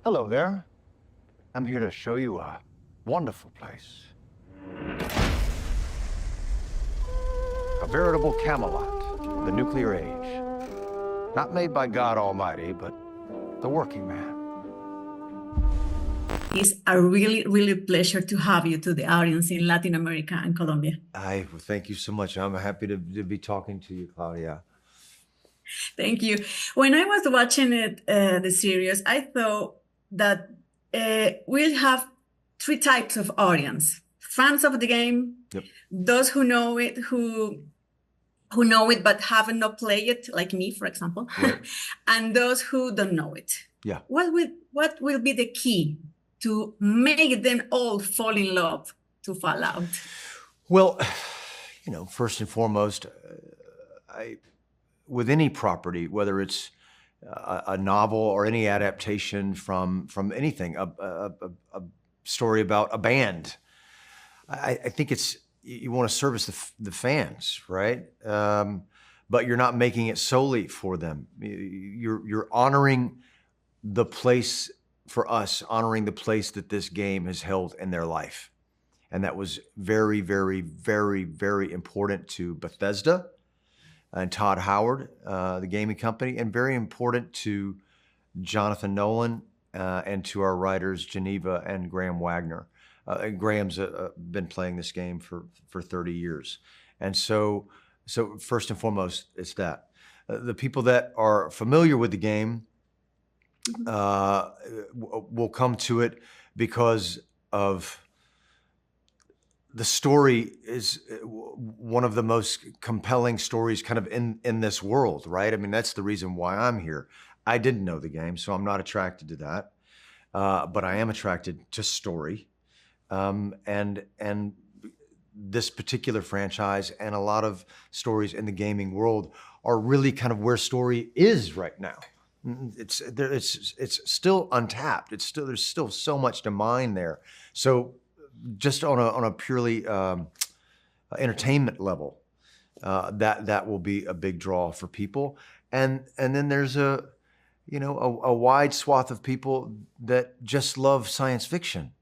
Hello there. I'm here to show you a wonderful place. A veritable Camelot of the nuclear age. Not made by God Almighty, but the working man. It's a really pleasure to have you to the audience in Latin America and Colombia. Well, thank you so much. I'm happy to be talking to you, Claudia. Thank you. When I was watching it, the series, I thought that we'll have three types of audience: fans of the game, Yep. those who know it, who know it but haven't not played it, like me, for example, Right. and those who don't know it. Yeah. What will be the key to make them all fall in love to Fallout? Well, first and foremost, with any property, whether it's a novel or any adaptation from anything, a story about a band, I think you want to service the fans, right? But you're not making it solely for them. You're honoring the place, for us, honoring the place that this game has held in their life. And that was very, very, very, very important to Bethesda and Todd Howard, the gaming company, and very important to Jonathan Nolan and to our writers, Geneva and Graham Wagner. Graham's been playing this game for 30 years. And so first and foremost, it's that. The people that are familiar with the game will come to it because of the story is one of the most compelling stories kind of in this world, right? I mean, that's the reason why I'm here. I didn't know the game, so I'm not attracted to that. But I am attracted to story. And this particular franchise and a lot of stories in the gaming world are really kind of where story is right now. It's still untapped. There's still so much to mine there. So just on a purely entertainment level, that will be a big draw for people. And then there's a wide swath of people that just love science fiction.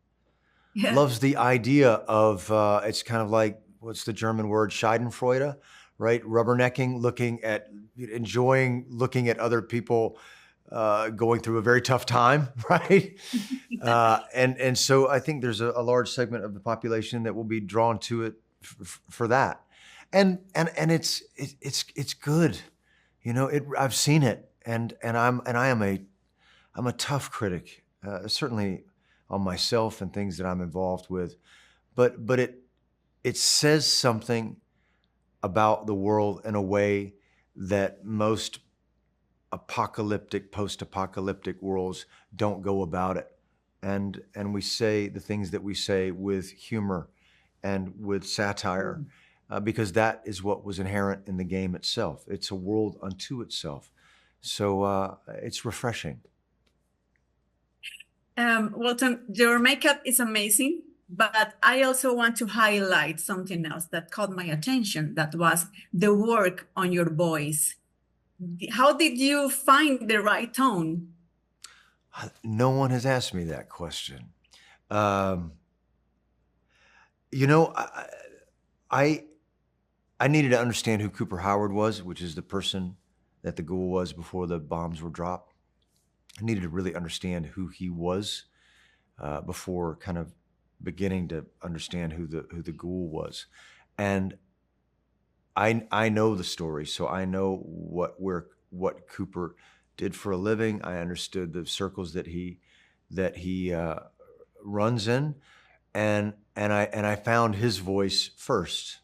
Yeah. Loves the idea of it's kind of like, what's the German word, Schadenfreude, right? Rubbernecking, enjoying looking at other people going through a very tough time, right? And so I think there's a large segment of the population that will be drawn to it for that, and it's good, I've seen it, and I'm a tough critic, certainly on myself and things that I'm involved with, but it says something about the world in a way that most post-apocalyptic worlds don't go about it. And we say the things that we say with humor and with satire, because that is what was inherent in the game itself. It's a world unto itself. So it's refreshing. Walton, your makeup is amazing, but I also want to highlight something else that caught my attention. That was the work on your voice. How did you find the right tone? No one has asked me that question. I needed to understand who Cooper Howard was, which is the person that the Ghoul was before the bombs were dropped. I needed to really understand who he was before kind of beginning to understand who the Ghoul was. And I know the story, so I know what Cooper did for a living. I understood the circles that he runs in, and I found his voice first.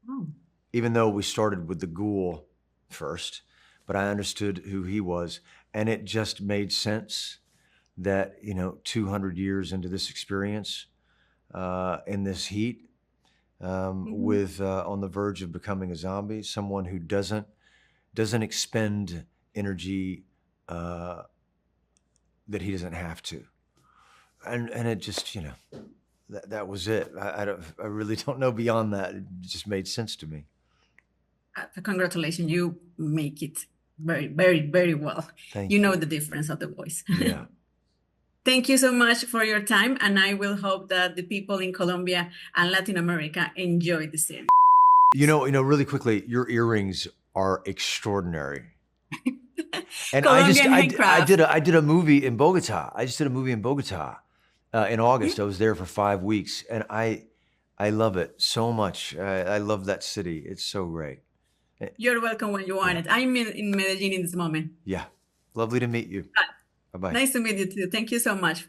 Oh. Even though we started with the Ghoul first, but I understood who he was, and it just made sense that 200 years into this experience, in this heat, with on the verge of becoming a zombie, someone who doesn't expend energy that he doesn't have to, and it just that was it. I really don't know beyond that. It just made sense to me. Congratulations, you make it very, very, very well. Thank You know the difference of the voice. Yeah. Thank you so much for your time, and I will hope that the people in Colombia and Latin America enjoy the series. Really quickly, your earrings are extraordinary. And Colombian I handcraft. did a movie in Bogota. I just did a movie in Bogota in August. I was there for 5 weeks, and I love it so much. I love that city. It's so great. You're welcome when you want it. I'm in Medellin in this moment. Yeah. Lovely to meet you. Bye-bye. Nice to meet you too. Thank you so much.